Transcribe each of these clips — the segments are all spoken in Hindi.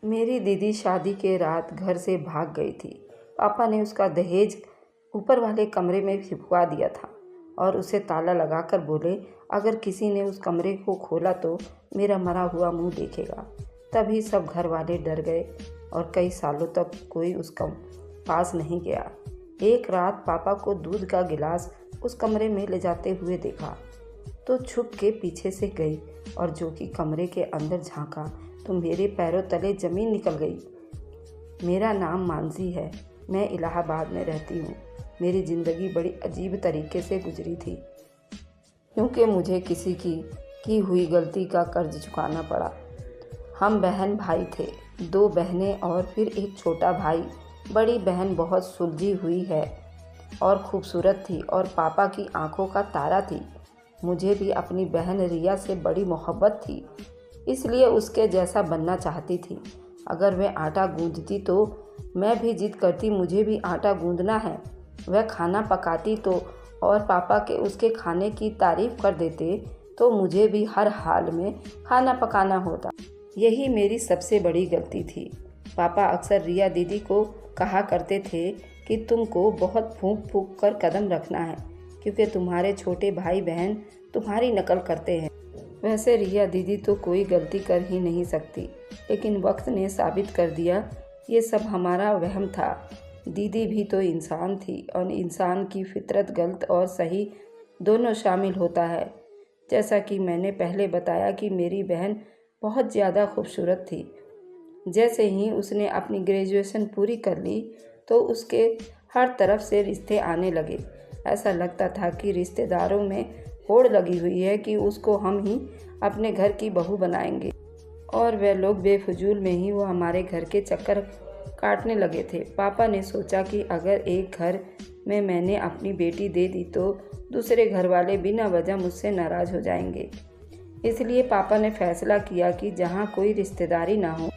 मेरी दीदी शादी के रात घर से भाग गई थी। पापा ने उसका दहेज ऊपर वाले कमरे में छिपवा दिया था और उसे ताला लगाकर बोले, अगर किसी ने उस कमरे को खोला तो मेरा मरा हुआ मुंह देखेगा। तभी सब घर वाले डर गए और कई सालों तक कोई उसका पास नहीं गया। एक रात पापा को दूध का गिलास उस कमरे में ले जाते हुए देखा तो छुप के पीछे से गई और जो कि कमरे के अंदर झांका तो मेरे पैरों तले ज़मीन निकल गई। मेरा नाम मानसी है। मैं इलाहाबाद में रहती हूँ। मेरी ज़िंदगी बड़ी अजीब तरीके से गुजरी थी क्योंकि मुझे किसी की हुई गलती का कर्ज चुकाना पड़ा। हम बहन भाई थे, 2 बहनें और फिर एक छोटा भाई। बड़ी बहन बहुत सुलझी हुई है और खूबसूरत थी और पापा की आंखों का तारा थी। मुझे भी अपनी बहन रिया से बड़ी मोहब्बत थी, इसलिए उसके जैसा बनना चाहती थी। अगर वह आटा गूंदती तो मैं भी जिद करती मुझे भी आटा गूंदना है। वह खाना पकाती तो और पापा के उसके खाने की तारीफ़ कर देते तो मुझे भी हर हाल में खाना पकाना होता। यही मेरी सबसे बड़ी गलती थी। पापा अक्सर रिया दीदी को कहा करते थे कि तुमको बहुत फूंक फूंक कर कदम रखना है क्योंकि तुम्हारे छोटे भाई बहन तुम्हारी नकल करते हैं। वैसे रिया दीदी तो कोई गलती कर ही नहीं सकती, लेकिन वक्त ने साबित कर दिया ये सब हमारा वहम था। दीदी भी तो इंसान थी और इंसान की फितरत गलत और सही दोनों शामिल होता है। जैसा कि मैंने पहले बताया कि मेरी बहन बहुत ज़्यादा खूबसूरत थी। जैसे ही उसने अपनी ग्रेजुएशन पूरी कर ली तो उसके हर तरफ से रिश्ते आने लगे। ऐसा लगता था कि रिश्तेदारों में होड़ लगी हुई है कि उसको हम ही अपने घर की बहू बनाएंगे और वह लोग बेफजूल में ही वो हमारे घर के चक्कर काटने लगे थे। पापा ने सोचा कि अगर एक घर में मैंने अपनी बेटी दे दी तो दूसरे घर वाले बिना वजह मुझसे नाराज़ हो जाएंगे। इसलिए पापा ने फैसला किया कि जहाँ कोई रिश्तेदारी ना हो,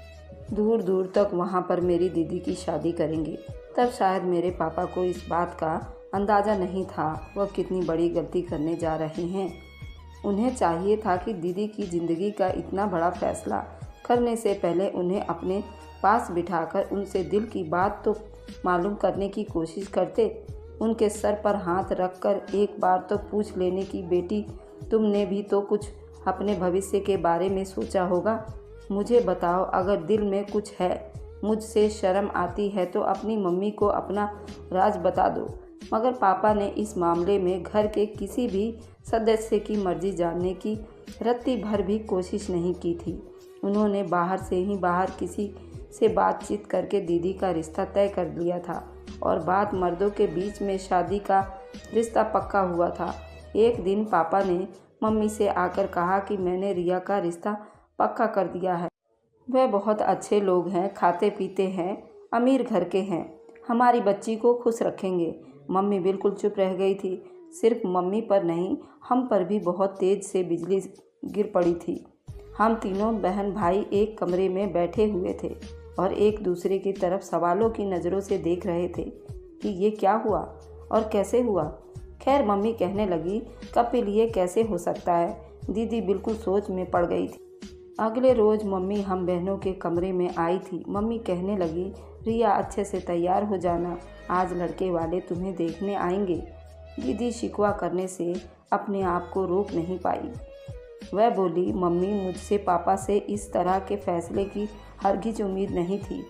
दूर दूर तक वहाँ पर मेरी दीदी की शादी करेंगे। तब शायद मेरे पापा को इस बात का अंदाज़ा नहीं था वह कितनी बड़ी गलती करने जा रहे हैं। उन्हें चाहिए था कि दीदी की ज़िंदगी का इतना बड़ा फैसला करने से पहले उन्हें अपने पास बिठाकर उनसे दिल की बात तो मालूम करने की कोशिश करते। उनके सर पर हाथ रखकर एक बार तो पूछ लेने की, बेटी तुमने भी तो कुछ अपने भविष्य के बारे में सोचा होगा। मुझे बताओ, अगर दिल में कुछ है, मुझसे शर्म आती है तो अपनी मम्मी को अपना राज बता दो। मगर पापा ने इस मामले में घर के किसी भी सदस्य की मर्जी जानने की रत्ती भर भी कोशिश नहीं की थी। उन्होंने बाहर से ही बाहर किसी से बातचीत करके दीदी का रिश्ता तय कर लिया था और बात मर्दों के बीच में शादी का रिश्ता पक्का हुआ था। एक दिन पापा ने मम्मी से आकर कहा कि मैंने रिया का रिश्ता पक्का कर दिया है। वह बहुत अच्छे लोग हैं, खाते पीते हैं, अमीर घर के हैं, हमारी बच्ची को खुश रखेंगे। मम्मी बिल्कुल चुप रह गई थी। सिर्फ मम्मी पर नहीं, हम पर भी बहुत तेज़ से बिजली गिर पड़ी थी। हम तीनों बहन भाई एक कमरे में बैठे हुए थे और एक दूसरे की तरफ सवालों की नज़रों से देख रहे थे कि ये क्या हुआ और कैसे हुआ। खैर, मम्मी कहने लगी, कपिल ये कैसे हो सकता है। दीदी बिल्कुल सोच में पड़ गई थी। अगले रोज़ मम्मी हम बहनों के कमरे में आई थी। मम्मी कहने लगी, रिया अच्छे से तैयार हो जाना, आज लड़के वाले तुम्हें देखने आएंगे। दीदी शिकवा करने से अपने आप को रोक नहीं पाई। वह बोली, मम्मी मुझसे पापा से इस तरह के फैसले की हरगिज उम्मीद नहीं थी।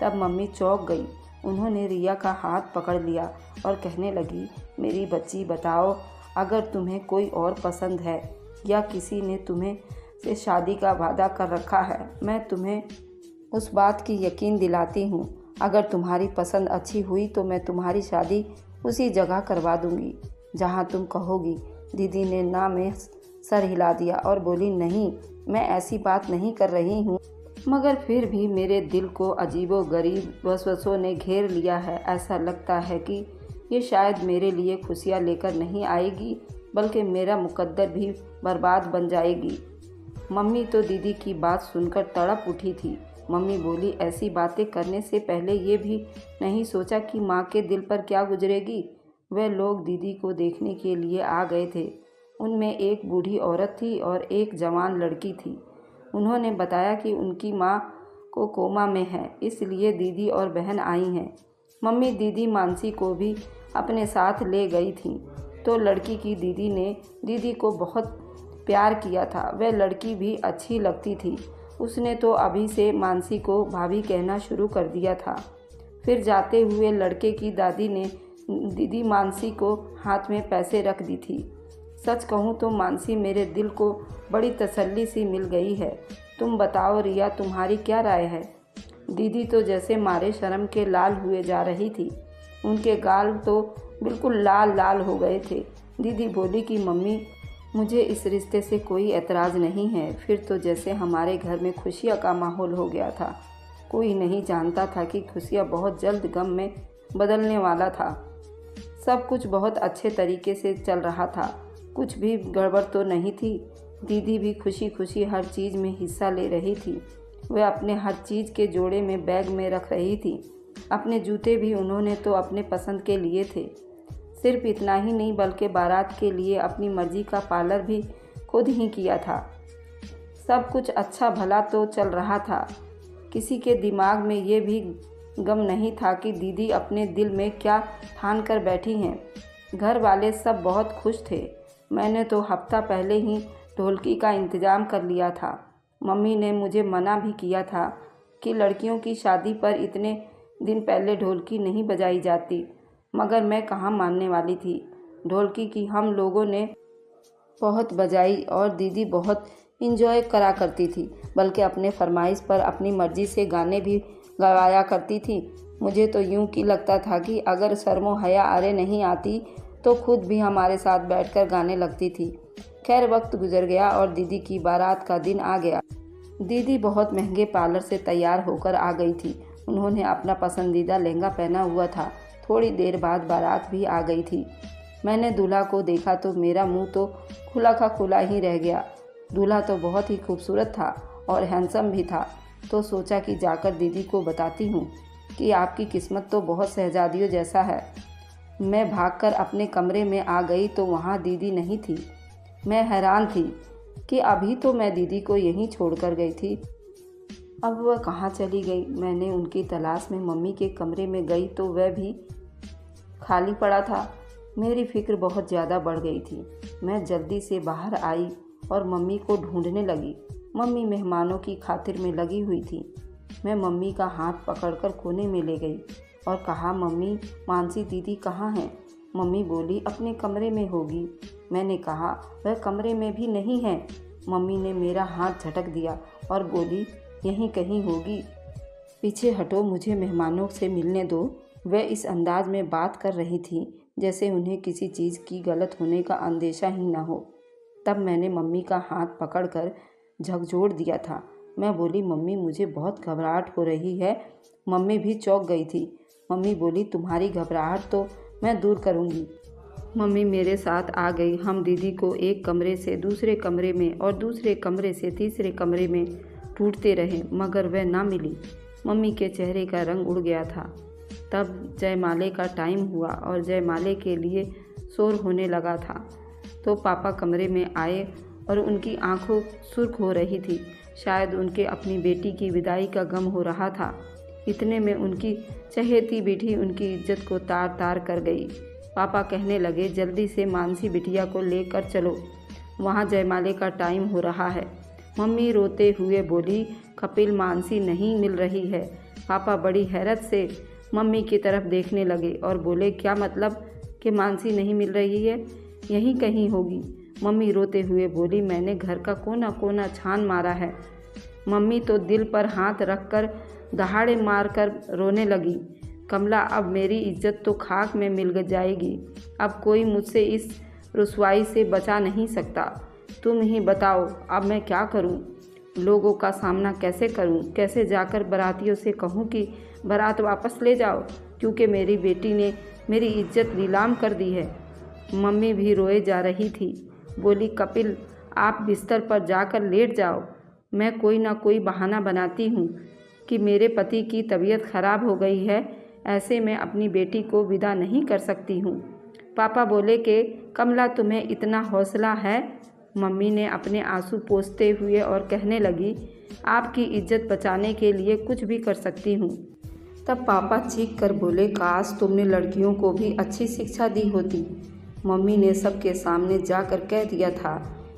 तब मम्मी चौंक गई। उन्होंने रिया का हाथ पकड़ लिया और कहने लगी, मेरी बच्ची बताओ, अगर तुम्हें कोई और पसंद है या किसी ने तुम्हें से शादी का वादा कर रखा है, मैं तुम्हें उस बात की यकीन दिलाती हूँ। अगर तुम्हारी पसंद अच्छी हुई तो मैं तुम्हारी शादी उसी जगह करवा दूँगी जहाँ तुम कहोगी। दीदी ने ना में सर हिला दिया और बोली, नहीं, मैं ऐसी बात नहीं कर रही हूँ। मगर फिर भी मेरे दिल को अजीबो-गरीब वसवसों ने घेर लिया है। ऐसा लगता है कि ये शायद मेरे लिए खुशियाँ लेकर नहीं आएगी, बल्कि मेरा मुकद्दर भी बर्बाद बन जाएगी। मम्मी तो दीदी की बात सुनकर तड़प उठी थी। मम्मी बोली, ऐसी बातें करने से पहले ये भी नहीं सोचा कि माँ के दिल पर क्या गुजरेगी। वह लोग दीदी को देखने के लिए आ गए थे। उनमें एक बूढ़ी औरत थी और एक जवान लड़की थी। उन्होंने बताया कि उनकी माँ को कोमा में है, इसलिए दीदी और बहन आई हैं। मम्मी दीदी मानसी को भी अपने साथ ले गई थी। तो लड़की की दीदी ने दीदी को बहुत प्यार किया था। वह लड़की भी अच्छी लगती थी। उसने तो अभी से मानसी को भाभी कहना शुरू कर दिया था। फिर जाते हुए लड़के की दादी ने दीदी मानसी को हाथ में पैसे रख दी थी। सच कहूँ तो मानसी मेरे दिल को बड़ी तसल्ली सी मिल गई है। तुम बताओ रिया, तुम्हारी क्या राय है? दीदी तो जैसे मारे शर्म के लाल हुए जा रही थी। उनके गाल तो बिल्कुल लाल लाल हो गए थे। दीदी बोली कि मम्मी, मुझे इस रिश्ते से कोई एतराज़ नहीं है। फिर तो जैसे हमारे घर में खुशियाँ का माहौल हो गया था। कोई नहीं जानता था कि खुशियाँ बहुत जल्द गम में बदलने वाला था। सब कुछ बहुत अच्छे तरीके से चल रहा था, कुछ भी गड़बड़ तो नहीं थी। दीदी भी खुशी खुशी हर चीज़ में हिस्सा ले रही थी। वह अपने हर चीज़ के जोड़े में बैग में रख रही थी। अपने जूते भी उन्होंने तो अपने पसंद के लिए थे। सिर्फ इतना ही नहीं बल्कि बारात के लिए अपनी मर्जी का पार्लर भी खुद ही किया था। सब कुछ अच्छा भला तो चल रहा था। किसी के दिमाग में ये भी गम नहीं था कि दीदी अपने दिल में क्या ठान कर बैठी हैं। घर वाले सब बहुत खुश थे। मैंने तो हफ्ता पहले ही ढोलकी का इंतज़ाम कर लिया था। मम्मी ने मुझे मना भी किया था कि लड़कियों की शादी पर इतने दिन पहले ढोलकी नहीं बजाई जाती, मगर मैं कहाँ मानने वाली थी। ढोलकी की हम लोगों ने बहुत बजाई और दीदी बहुत इंजॉय करा करती थी, बल्कि अपने फरमाइश पर अपनी मर्ज़ी से गाने भी गवाया करती थी। मुझे तो यूं कि लगता था कि अगर शर्मो हया अरे नहीं आती तो खुद भी हमारे साथ बैठकर गाने लगती थी। खैर वक्त गुजर गया और दीदी की बारात का दिन आ गया। दीदी बहुत महंगे पार्लर से तैयार होकर आ गई थी। उन्होंने अपना पसंदीदा लहंगा पहना हुआ था। थोड़ी देर बाद बारात भी आ गई थी। मैंने दूल्हा को देखा तो मेरा मुंह तो खुला का खुला ही रह गया। दूल्हा तो बहुत ही खूबसूरत था और हैंडसम भी था। तो सोचा कि जाकर दीदी को बताती हूँ कि आपकी किस्मत तो बहुत शहजादियों जैसा है। मैं भागकर अपने कमरे में आ गई तो वहाँ दीदी नहीं थी। मैं हैरान थी कि अभी तो मैं दीदी को यहीं छोड़कर गई थी, अब वह कहाँ चली गई। मैंने उनकी तलाश में मम्मी के कमरे में गई तो वह भी खाली पड़ा था। मेरी फिक्र बहुत ज़्यादा बढ़ गई थी। मैं जल्दी से बाहर आई और मम्मी को ढूंढने लगी। मम्मी मेहमानों की खातिर में लगी हुई थी। मैं मम्मी का हाथ पकड़कर कोने में ले गई और कहा, मम्मी, मानसी दीदी कहाँ हैं? मम्मी बोली, अपने कमरे में होगी। मैंने कहा, वह कमरे में भी नहीं है। मम्मी ने मेरा हाथ झटक दिया और बोली, यहीं कहीं होगी। पीछे हटो, मुझे मेहमानों से मिलने दो। वह इस अंदाज में बात कर रही थी जैसे उन्हें किसी चीज़ की गलत होने का अंदेशा ही न हो। तब मैंने मम्मी का हाथ पकड़कर झकझोर दिया था। मैं बोली, मम्मी, मुझे बहुत घबराहट हो रही है। मम्मी भी चौंक गई थी। मम्मी बोली, तुम्हारी घबराहट तो मैं दूर करूँगी। मम्मी मेरे साथ आ गई। हम दीदी को एक कमरे से दूसरे कमरे में और दूसरे कमरे से तीसरे कमरे में ढूंढते रहे, मगर वह ना मिली। मम्मी के चेहरे का रंग उड़ गया था। तब जयमाले का टाइम हुआ और जयमाले के लिए शोर होने लगा था। तो पापा कमरे में आए और उनकी आंखों सुर्ख हो रही थी। शायद उनके अपनी बेटी की विदाई का गम हो रहा था। इतने में उनकी चहेती बेटी उनकी इज्जत को तार तार कर गई। पापा कहने लगे, जल्दी से मानसी बिटिया को लेकर चलो, वहाँ जयमाले का टाइम हो रहा है। मम्मी रोते हुए बोली, कपिल, मानसी नहीं मिल रही है। पापा बड़ी हैरत से मम्मी की तरफ देखने लगे और बोले, क्या मतलब कि मानसी नहीं मिल रही है? यहीं कहीं होगी। मम्मी रोते हुए बोली, मैंने घर का कोना कोना छान मारा है। मम्मी तो दिल पर हाथ रखकर दहाड़े मारकर रोने लगी। कमला, अब मेरी इज्जत तो खाक में मिल जाएगी। अब कोई मुझसे इस रुसवाई से बचा नहीं सकता। तुम ही बताओ, अब मैं क्या करूं? लोगों का सामना कैसे करूं? कैसे जाकर बारातियों से कहूं कि बारात वापस ले जाओ, क्योंकि मेरी बेटी ने मेरी इज्जत नीलाम कर दी है। मम्मी भी रोए जा रही थी। बोली, कपिल, आप बिस्तर पर जाकर लेट जाओ। मैं कोई ना कोई बहाना बनाती हूँ कि मेरे पति की तबीयत खराब हो गई है, ऐसे में अपनी बेटी को विदा नहीं कर सकती हूँ। पापा बोले कि कमला, तुम्हें इतना हौसला है मम्मी ने अपने आंसू पोंछते हुए और कहने लगी, आपकी इज्जत बचाने के लिए कुछ भी कर सकती हूँ। तब पापा चीख कर बोले, काश तुमने लड़कियों को भी अच्छी शिक्षा दी होती। मम्मी ने सबके सामने जाकर कह दिया था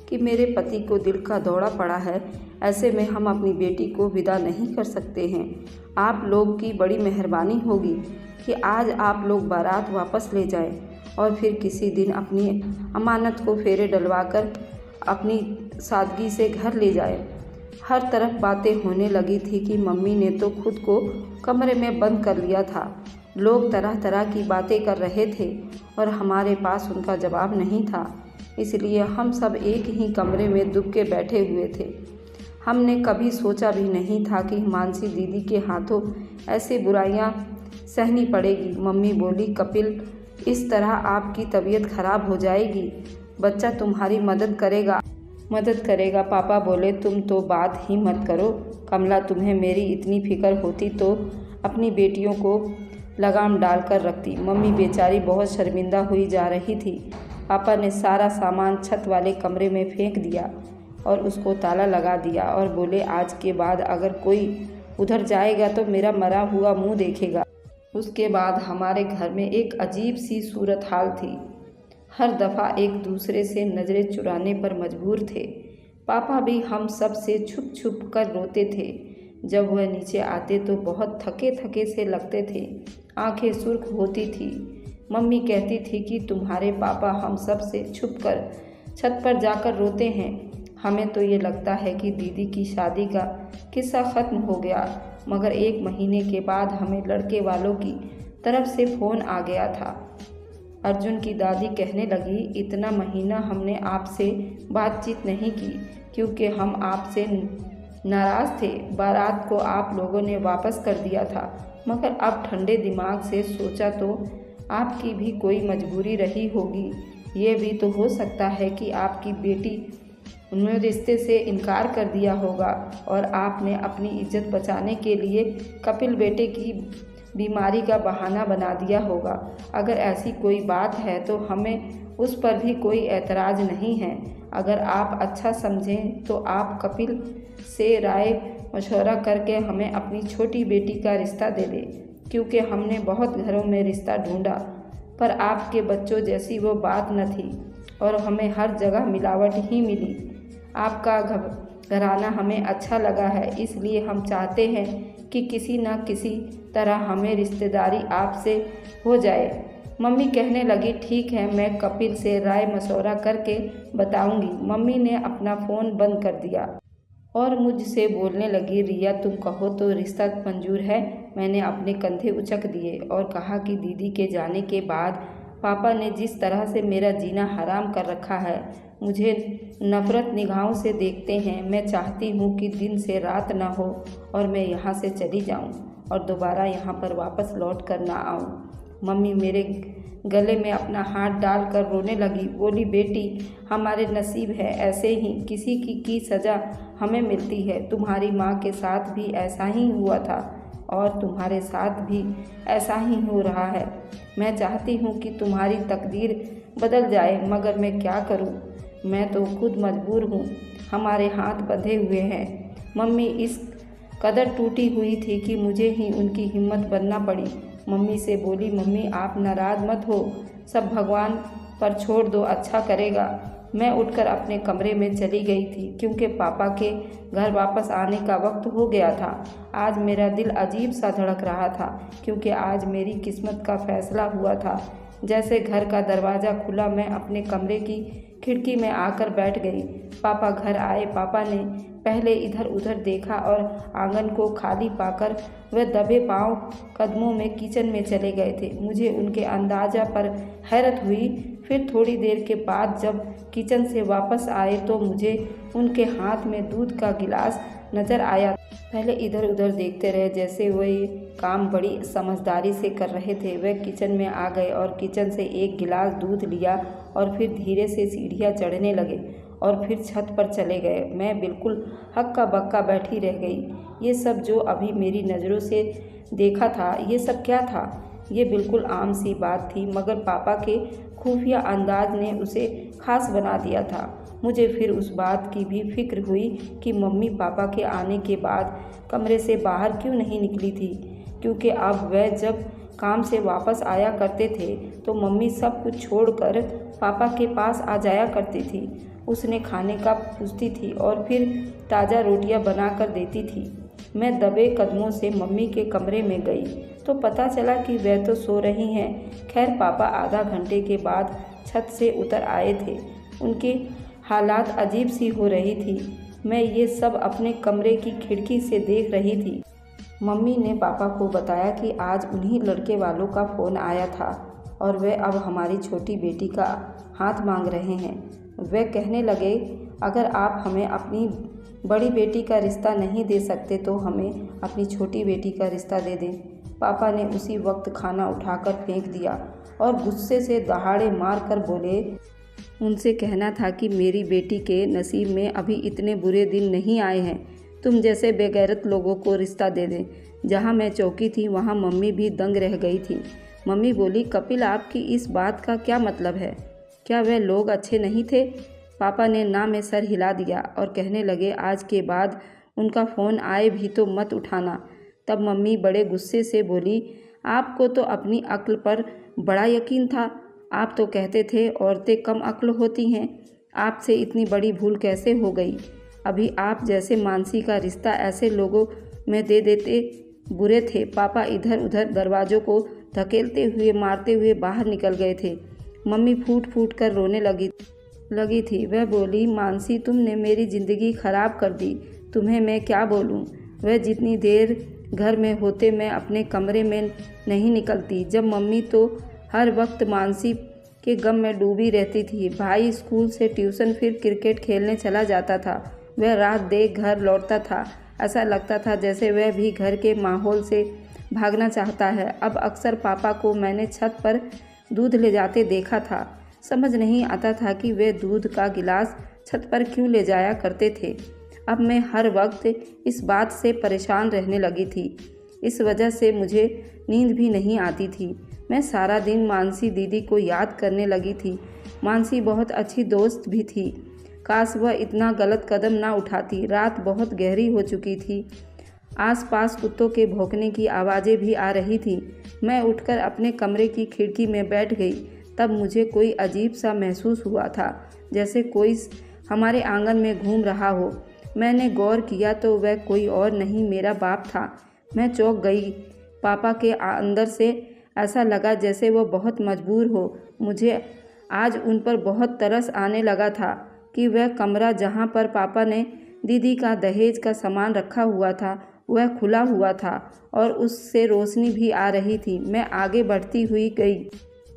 कि मेरे पति को दिल का दौरा पड़ा है, ऐसे में हम अपनी बेटी को विदा नहीं कर सकते हैं। आप लोग की बड़ी मेहरबानी होगी कि आज आप लोग बारात वापस ले जाएं और फिर किसी दिन अपनी अमानत को फेरे डलवाकर अपनी सादगी से घर ले जाएं। हर तरफ बातें होने लगी थी कि मम्मी ने तो खुद को कमरे में बंद कर लिया था। लोग तरह तरह की बातें कर रहे थे और हमारे पास उनका जवाब नहीं था, इसलिए हम सब एक ही कमरे में दुब के बैठे हुए थे। हमने कभी सोचा भी नहीं था कि हिमांशी दीदी के हाथों ऐसे बुराइयां सहनी पड़ेगी। मम्मी बोली, कपिल, इस तरह आपकी तबीयत खराब हो जाएगी, बच्चा तुम्हारी मदद करेगा। पापा बोले, तुम तो बात ही मत करो कमला, तुम्हें मेरी इतनी फिक्र होती तो अपनी बेटियों को लगाम डाल कर रखती। मम्मी बेचारी बहुत शर्मिंदा हुई जा रही थी। पापा ने सारा सामान छत वाले कमरे में फेंक दिया और उसको ताला लगा दिया और बोले, आज के बाद अगर कोई उधर जाएगा तो मेरा मरा हुआ मुंह देखेगा। उसके बाद हमारे घर में एक अजीब सी सूरत हाल थी। हर दफ़ा एक दूसरे से नज़रें चुराने पर मजबूर थे। पापा भी हम सब से छुप छुप कर रोते थे। जब वह नीचे आते तो बहुत थके थके से लगते थे, आंखें सुर्ख होती थी। मम्मी कहती थी कि तुम्हारे पापा हम सब से छुप कर छत पर जाकर रोते हैं। हमें तो ये लगता है कि दीदी की शादी का किस्सा ख़त्म हो गया, मगर 1 महीने के बाद हमें लड़के वालों की तरफ से फ़ोन आ गया था। अर्जुन की दादी कहने लगी, इतना महीना हमने आपसे बातचीत नहीं की क्योंकि हम आपसे नाराज़ थे। बारात को आप लोगों ने वापस कर दिया था, मगर अब ठंडे दिमाग से सोचा तो आपकी भी कोई मजबूरी रही होगी। ये भी तो हो सकता है कि आपकी बेटी उन्होंने रिश्ते से इनकार कर दिया होगा और आपने अपनी इज्जत बचाने के लिए कपिल बेटे की बीमारी का बहाना बना दिया होगा। अगर ऐसी कोई बात है तो हमें उस पर भी कोई एतराज़ नहीं है। अगर आप अच्छा समझें तो आप कपिल से राय मशवरा करके हमें अपनी छोटी बेटी का रिश्ता दे दें, क्योंकि हमने बहुत घरों में रिश्ता ढूंढा पर आपके बच्चों जैसी वो बात न थी और हमें हर जगह मिलावट ही मिली। आपका घराना हमें अच्छा लगा है, इसलिए हम चाहते हैं कि किसी न किसी तरह हमें रिश्तेदारी आपसे हो जाए। मम्मी कहने लगी, ठीक है, मैं कपिल से राय मशवरा करके बताऊंगी। मम्मी ने अपना फ़ोन बंद कर दिया और मुझसे बोलने लगी, रिया, तुम कहो तो रिश्ता मंजूर है। मैंने अपने कंधे उचक दिए और कहा कि दीदी के जाने के बाद पापा ने जिस तरह से मेरा जीना हराम कर रखा है, मुझे नफ़रत निगाहों से देखते हैं। मैं चाहती हूँ कि दिन से रात ना हो और मैं यहाँ से चली जाऊँ और दोबारा यहाँ पर वापस लौट कर ना आऊँ। मम्मी मेरे गले में अपना हाथ डालकर रोने लगी, बोली, बेटी, हमारे नसीब है ऐसे ही किसी की सज़ा हमें मिलती है। तुम्हारी माँ के साथ भी ऐसा ही हुआ था और तुम्हारे साथ भी ऐसा ही हो रहा है। मैं चाहती हूँ कि तुम्हारी तकदीर बदल जाए, मगर मैं क्या करूँ? मैं तो खुद मजबूर हूँ, हमारे हाथ बंधे हुए हैं। मम्मी इस कदर टूटी हुई थी कि मुझे ही उनकी हिम्मत बनना पड़ी। मम्मी से बोली, मम्मी आप नाराज़ मत हो, सब भगवान पर छोड़ दो, अच्छा करेगा। मैं उठकर अपने कमरे में चली गई थी क्योंकि पापा के घर वापस आने का वक्त हो गया था। आज मेरा दिल अजीब सा धड़क रहा था क्योंकि आज मेरी किस्मत का फैसला हुआ था। जैसे घर का दरवाज़ा खुला, मैं अपने कमरे की खिड़की में आकर बैठ गई। पापा घर आए। पापा ने पहले इधर उधर देखा और आंगन को खाली पाकर वह दबे पांव कदमों में किचन में चले गए थे। मुझे उनके अंदाज़ा पर हैरत हुई। फिर थोड़ी देर के बाद जब किचन से वापस आए तो मुझे उनके हाथ में दूध का गिलास नज़र आया। पहले इधर उधर देखते रहे, जैसे वह ये काम बड़ी समझदारी से कर रहे थे। वह किचन में आ गए और किचन से एक गिलास दूध लिया और फिर धीरे से सीढ़ियाँ चढ़ने लगे और फिर छत पर चले गए। मैं बिल्कुल हक्का बक्का बैठी रह गई। ये सब जो अभी मेरी नज़रों से देखा था, ये सब क्या था? ये बिल्कुल आम सी बात थी, मगर पापा के खुफिया अंदाज ने उसे खास बना दिया था। मुझे फिर उस बात की भी फिक्र हुई कि मम्मी पापा के आने के बाद कमरे से बाहर क्यों नहीं निकली थी, क्योंकि अब वह जब काम से वापस आया करते थे तो मम्मी सब कुछ छोड़कर पापा के पास आ जाया करती थी। उसने खाने का पूछती थी और फिर ताज़ा रोटियां बनाकर देती थी। मैं दबे कदमों से मम्मी के कमरे में गई तो पता चला कि वह तो सो रही हैं। खैर पापा आधा घंटे के बाद छत से उतर आए थे। उनकी हालात अजीब सी हो रही थी। मैं ये सब अपने कमरे की खिड़की से देख रही थी। मम्मी ने पापा को बताया कि आज उन्हीं लड़के वालों का फ़ोन आया था और वे अब हमारी छोटी बेटी का हाथ मांग रहे हैं। वे कहने लगे, अगर आप हमें अपनी बड़ी बेटी का रिश्ता नहीं दे सकते तो हमें अपनी छोटी बेटी का रिश्ता दे दें। पापा ने उसी वक्त खाना उठाकर फेंक दिया और गुस्से से दहाड़े मार कर बोले, उनसे कहना था कि मेरी बेटी के नसीब में अभी इतने बुरे दिन नहीं आए हैं। तुम जैसे बेगैरत लोगों को रिश्ता दे दें। जहाँ मैं चौकी थी वहाँ मम्मी भी दंग रह गई थी। मम्मी बोली, कपिल आपकी इस बात का क्या मतलब है? क्या वह लोग अच्छे नहीं थे? पापा ने ना में सर हिला दिया और कहने लगे, आज के बाद उनका फ़ोन आए भी तो मत उठाना। तब मम्मी बड़े गुस्से से बोली, आपको तो अपनी अक्ल पर बड़ा यकीन था। आप तो कहते थे औरतें कम अक्ल होती हैं। आपसे इतनी बड़ी भूल कैसे हो गई? अभी आप जैसे मानसी का रिश्ता ऐसे लोगों में दे देते बुरे थे। पापा इधर उधर दरवाज़ों को धकेलते हुए मारते हुए बाहर निकल गए थे। मम्मी फूट फूट कर रोने लगी थी। वह बोली, मानसी तुमने मेरी ज़िंदगी ख़राब कर दी। तुम्हें मैं क्या बोलूं? वह जितनी देर घर में होते मैं अपने कमरे में नहीं निकलती। जब मम्मी तो हर वक्त मानसी के गम में डूबी रहती थी। भाई स्कूल से ट्यूशन फिर क्रिकेट खेलने चला जाता था। वह रात देख घर लौटता था। ऐसा लगता था जैसे वह भी घर के माहौल से भागना चाहता है। अब अक्सर पापा को मैंने छत पर दूध ले जाते देखा था। समझ नहीं आता था कि वे दूध का गिलास छत पर क्यों ले जाया करते थे। अब मैं हर वक्त इस बात से परेशान रहने लगी थी। इस वजह से मुझे नींद भी नहीं आती थी। मैं सारा दिन मानसी दीदी को याद करने लगी थी। मानसी बहुत अच्छी दोस्त भी थी। काश वह इतना गलत कदम ना उठाती। रात बहुत गहरी हो चुकी थी। आसपास कुत्तों के भौंकने की आवाज़ें भी आ रही थी। मैं उठकर अपने कमरे की खिड़की में बैठ गई। तब मुझे कोई अजीब सा महसूस हुआ था, जैसे कोई हमारे आंगन में घूम रहा हो। मैंने गौर किया तो वह कोई और नहीं, मेरा बाप था। मैं चौंक गई। पापा के अंदर से ऐसा लगा जैसे वह बहुत मजबूर हो। मुझे आज उन पर बहुत तरस आने लगा था कि वह कमरा जहाँ पर पापा ने दीदी का दहेज का सामान रखा हुआ था वह खुला हुआ था और उससे रोशनी भी आ रही थी। मैं आगे बढ़ती हुई गई।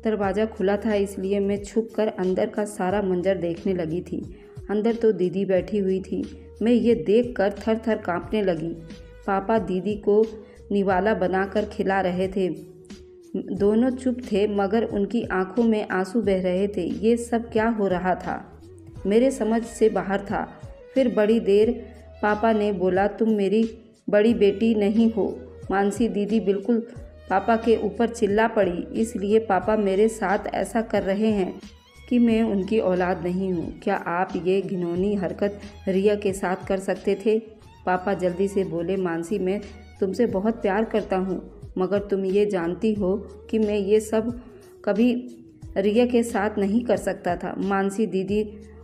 दरवाज़ा खुला था इसलिए मैं छुप कर अंदर का सारा मंजर देखने लगी थी। अंदर तो दीदी बैठी हुई थी। मैं ये देख कर थर थर काँपने लगी। पापा दीदी को निवाला बनाकर खिला रहे थे। दोनों चुप थे मगर उनकी आंखों में आंसू बह रहे थे। ये सब क्या हो रहा था? मेरे समझ से बाहर था। फिर बड़ी देर पापा ने बोला, तुम मेरी बड़ी बेटी नहीं हो। मानसी दीदी बिल्कुल पापा के ऊपर चिल्ला पड़ी। इसलिए पापा मेरे साथ ऐसा कर रहे हैं कि मैं उनकी औलाद नहीं हूँ। क्या आप ये घिनौनी हरकत रिया के साथ कर सकते थे? पापा जल्दी से बोले, मानसी मैं तुमसे बहुत प्यार करता हूँ, मगर तुम ये जानती हो कि मैं ये सब कभी रिया के साथ नहीं कर सकता था। मानसी दीदी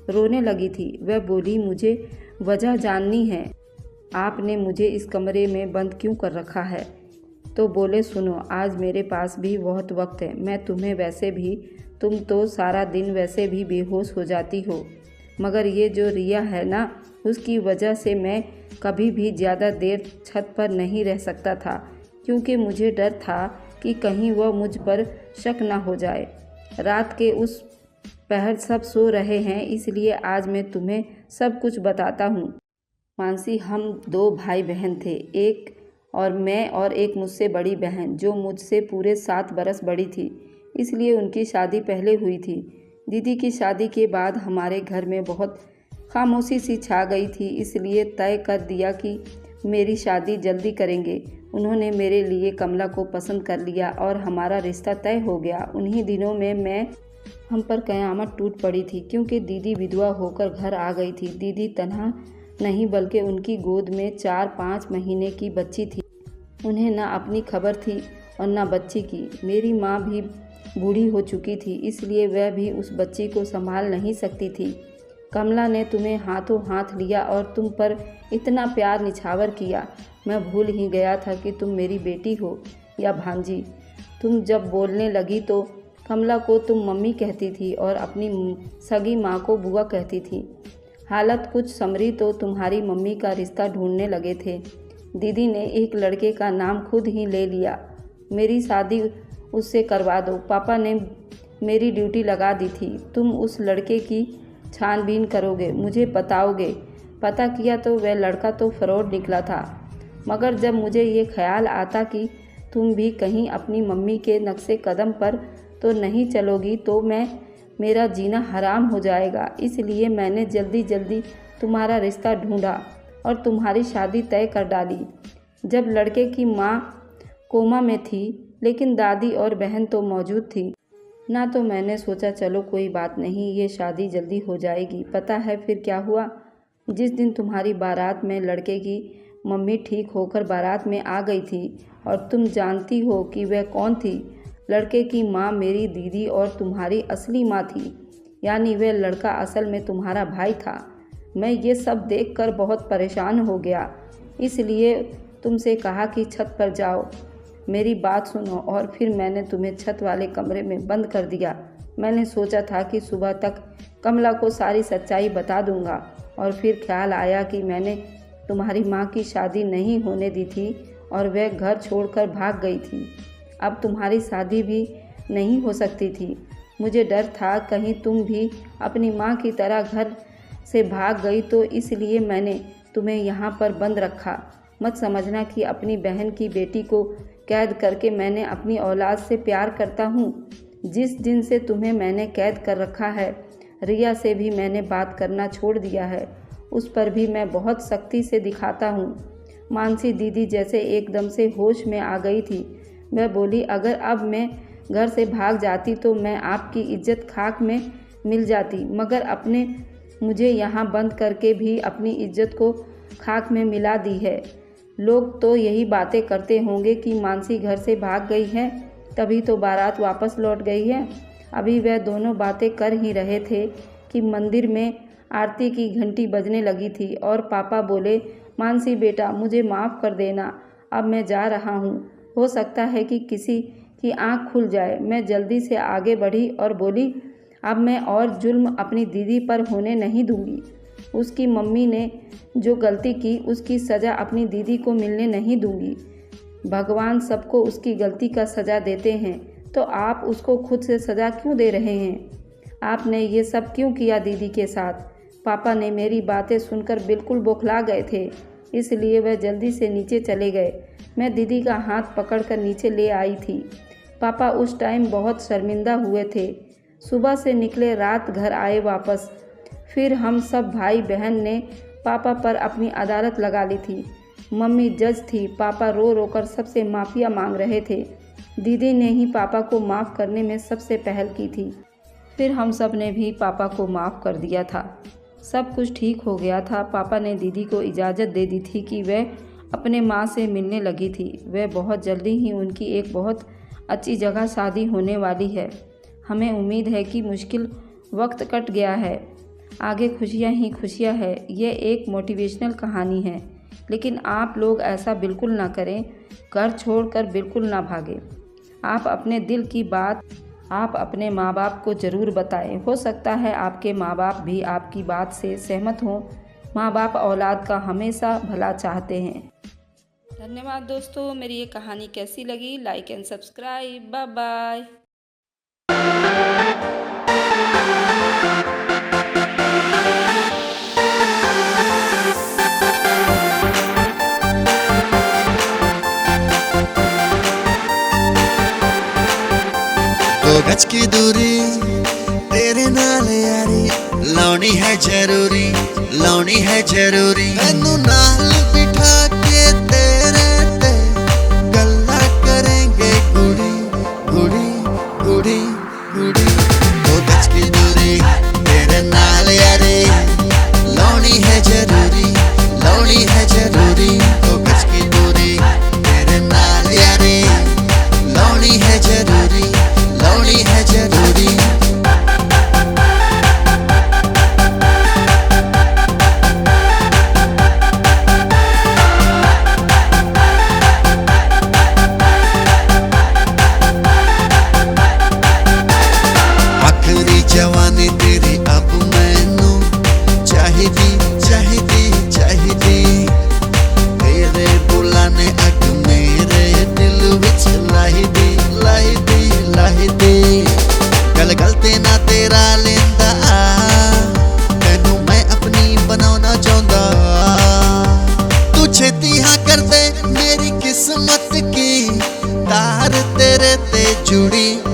रोने लगी थी। वह बोली, मुझे वजह जाननी है। आपने मुझे इस कमरे में बंद क्यों कर रखा है? तो बोले, सुनो, आज मेरे पास भी बहुत वक्त है। मैं तुम्हें वैसे भी, तुम तो सारा दिन वैसे भी बेहोश हो जाती हो, मगर ये जो रिया है ना, उसकी वजह से मैं कभी भी ज़्यादा देर छत पर नहीं रह सकता था, क्योंकि मुझे डर था कि कहीं वह मुझ पर शक ना हो जाए। रात के उस पहर सब सो रहे हैं, इसलिए आज मैं तुम्हें सब कुछ बताता हूँ। मानसी, हम 2 भाई बहन थे। एक और मैं और एक मुझसे बड़ी बहन जो मुझसे पूरे 7 बरस बड़ी थी, इसलिए उनकी शादी पहले हुई थी। दीदी की शादी के बाद हमारे घर में बहुत खामोशी सी छा गई थी, इसलिए तय कर दिया कि मेरी शादी जल्दी करेंगे। उन्होंने मेरे लिए कमला को पसंद कर लिया और हमारा रिश्ता तय हो गया। उन्हीं दिनों में मैं हम पर कयामत टूट पड़ी थी, क्योंकि दीदी विधवा होकर घर आ गई थी। दीदी तनहा नहीं बल्कि उनकी गोद में 4-5 महीने की बच्ची थी। उन्हें ना अपनी खबर थी और ना बच्ची की। मेरी माँ भी बूढ़ी हो चुकी थी, इसलिए वह भी उस बच्ची को संभाल नहीं सकती थी। कमला ने तुम्हें हाथों हाथ लिया और तुम पर इतना प्यार निछावर किया, मैं भूल ही गया था कि तुम मेरी बेटी हो या भांजी। तुम जब बोलने लगी तो कमला को तुम मम्मी कहती थी और अपनी सगी माँ को बुआ कहती थी। हालत कुछ संभरी तो तुम्हारी मम्मी का रिश्ता ढूंढने लगे थे। दीदी ने एक लड़के का नाम खुद ही ले लिया। मेरी शादी उससे करवा दो, पापा ने मेरी ड्यूटी लगा दी थी। तुम उस लड़के की छानबीन करोगे, मुझे बताओगे। पता किया तो वह लड़का तो फ्रॉड निकला था। मगर जब मुझे ये ख्याल आता कि तुम भी कहीं अपनी मम्मी के नक्शे कदम पर तो नहीं चलोगी तो मेरा जीना हराम हो जाएगा। इसलिए मैंने जल्दी जल्दी तुम्हारा रिश्ता ढूंढा और तुम्हारी शादी तय कर डाली। जब लड़के की माँ कोमा में थी, लेकिन दादी और बहन तो मौजूद थी ना, तो मैंने सोचा चलो कोई बात नहीं, ये शादी जल्दी हो जाएगी। पता है फिर क्या हुआ? जिस दिन तुम्हारी बारात में लड़के की मम्मी ठीक होकर बारात में आ गई थी, और तुम जानती हो कि वह कौन थी। लड़के की माँ मेरी दीदी और तुम्हारी असली माँ थी, यानी वह लड़का असल में तुम्हारा भाई था। मैं ये सब देखकर बहुत परेशान हो गया, इसलिए तुमसे कहा कि छत पर जाओ, मेरी बात सुनो। और फिर मैंने तुम्हें छत वाले कमरे में बंद कर दिया। मैंने सोचा था कि सुबह तक कमला को सारी सच्चाई बता दूंगा, और फिर ख्याल आया कि मैंने तुम्हारी माँ की शादी नहीं होने दी थी और वह घर छोड़कर भाग गई थी। अब तुम्हारी शादी भी नहीं हो सकती थी। मुझे डर था कहीं तुम भी अपनी माँ की तरह घर से भाग गई, तो इसलिए मैंने तुम्हें यहाँ पर बंद रखा। मत समझना कि अपनी बहन की बेटी को कैद करके मैंने अपनी औलाद से प्यार करता हूँ। जिस दिन से तुम्हें मैंने कैद कर रखा है, रिया से भी मैंने बात करना छोड़ दिया है। उस पर भी मैं बहुत सख्ती से दिखाता हूँ। मानसी दीदी जैसे एकदम से होश में आ गई थी। वह बोली, अगर अब मैं घर से भाग जाती तो मैं आपकी इज्जत खाक में मिल जाती, मगर अपने मुझे यहाँ बंद करके भी अपनी इज्जत को खाक में मिला दी है। लोग तो यही बातें करते होंगे कि मानसी घर से भाग गई है, तभी तो बारात वापस लौट गई है। अभी वह दोनों बातें कर ही रहे थे कि मंदिर में आरती की घंटी बजने लगी थी और पापा बोले, मानसी बेटा मुझे माफ़ कर देना, अब मैं जा रहा हूँ। हो सकता है कि किसी की आँख खुल जाए। मैं जल्दी से आगे बढ़ी और बोली, अब मैं और जुल्म अपनी दीदी पर होने नहीं दूंगी। उसकी मम्मी ने जो गलती की उसकी सज़ा अपनी दीदी को मिलने नहीं दूंगी। भगवान सबको उसकी गलती का सज़ा देते हैं, तो आप उसको खुद से सज़ा क्यों दे रहे हैं? आपने ये सब क्यों किया दीदी के साथ? पापा ने मेरी बातें सुनकर बिल्कुल बौखला गए थे, इसलिए वह जल्दी से नीचे चले गए। मैं दीदी का हाथ पकड़कर नीचे ले आई थी। पापा उस टाइम बहुत शर्मिंदा हुए थे। सुबह से निकले, रात घर आए वापस। फिर हम सब भाई बहन ने पापा पर अपनी अदालत लगा ली थी। मम्मी जज थी, पापा रो रो कर सबसे माफ़िया मांग रहे थे। दीदी ने ही पापा को माफ़ करने में सबसे पहल की थी। फिर हम सब ने भी पापा को माफ़ कर दिया था। सब कुछ ठीक हो गया था। पापा ने दीदी को इजाज़त दे दी थी कि वह अपने माँ से मिलने लगी थी। वह बहुत जल्दी ही उनकी एक बहुत अच्छी जगह शादी होने वाली है। हमें उम्मीद है कि मुश्किल वक्त कट गया है, आगे खुशियाँ ही खुशियाँ है। ये एक मोटिवेशनल कहानी है, लेकिन आप लोग ऐसा बिल्कुल ना करें। घर छोड़कर बिल्कुल ना भागें। आप अपने दिल की बात आप अपने माँ बाप को ज़रूर बताएं। हो सकता है आपके माँ बाप भी आपकी बात से सहमत हों। माँ बाप औलाद का हमेशा भला चाहते हैं। धन्यवाद दोस्तों। मेरी ये कहानी कैसी लगी? Like and subscribe. Bye bye. दो गज की दूरी तेरे नाल यारी लाउनी है जरूरी, लाउनी है जरूरी। मैनू नाल बिठा के तेरे ते गल्ला करेंगे गुड़ी गुड़ी गुड़ी गुड़ी। तार तेरे ते जुड़ी